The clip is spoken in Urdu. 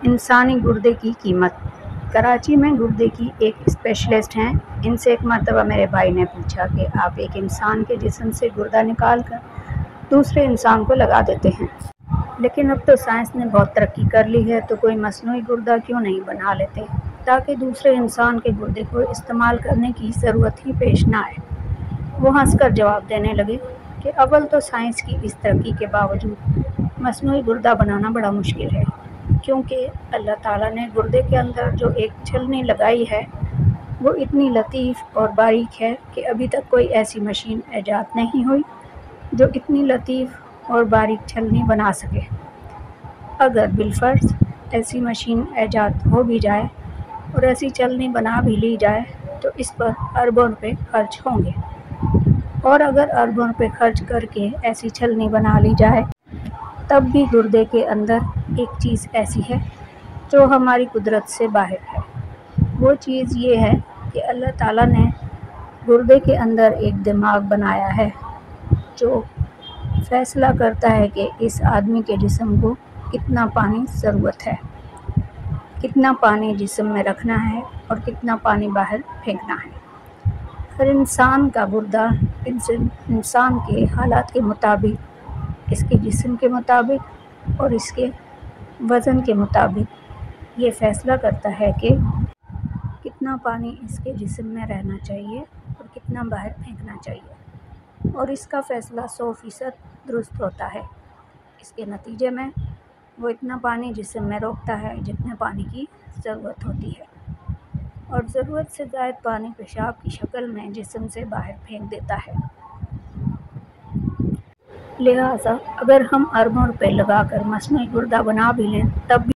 انسانی گردے کی قیمت۔ کراچی میں گردے کی ایک اسپیشلسٹ ہیں۔ ان سے ایک مرتبہ میرے بھائی نے پوچھا کہ آپ ایک انسان کے جسم سے گردہ نکال کر دوسرے انسان کو لگا دیتے ہیں، لیکن اب تو سائنس نے بہت ترقی کر لی ہے، تو کوئی مصنوعی گردہ کیوں نہیں بنا لیتے تاکہ دوسرے انسان کے گردے کو استعمال کرنے کی ضرورت ہی پیش نہ آئے۔ وہ ہنس کر جواب دینے لگے کہ اول تو سائنس کی اس ترقی کے باوجود مصنوعی گردہ بنانا بڑا مشکل ہے، کیونکہ اللہ تعالیٰ نے گردے کے اندر جو ایک چھلنی لگائی ہے وہ اتنی لطیف اور باریک ہے کہ ابھی تک کوئی ایسی مشین ایجاد نہیں ہوئی جو اتنی لطیف اور باریک چھلنی بنا سکے۔ اگر بالفرض ایسی مشین ایجاد ہو بھی جائے اور ایسی چھلنی بنا بھی لی جائے تو اس پر اربوں روپے خرچ ہوں گے، اور اگر اربوں روپے خرچ کر کے ایسی چھلنی بنا لی جائے تب بھی گردے کے اندر ایک چیز ایسی ہے جو ہماری قدرت سے باہر ہے۔ وہ چیز یہ ہے کہ اللہ تعالیٰ نے گردے کے اندر ایک دماغ بنایا ہے جو فیصلہ کرتا ہے کہ اس آدمی کے جسم کو کتنا پانی ضرورت ہے، کتنا پانی جسم میں رکھنا ہے اور کتنا پانی باہر پھینکنا ہے۔ ہر انسان کا گردہ انسان کے حالات کے مطابق، اس کے جسم کے مطابق اور اس کے وزن کے مطابق یہ فیصلہ کرتا ہے کہ کتنا پانی اس کے جسم میں رہنا چاہیے اور کتنا باہر پھینکنا چاہیے، اور اس کا فیصلہ 100% درست ہوتا ہے۔ اس کے نتیجے میں وہ اتنا پانی جسم میں روکتا ہے جتنے پانی کی ضرورت ہوتی ہے، اور ضرورت سے زائد پانی پیشاب کی شکل میں جسم سے باہر پھینک دیتا ہے۔ لہٰذا اگر ہم اربوں روپے لگا کر مصنوعی گردہ بنا بھی لیں تب بھی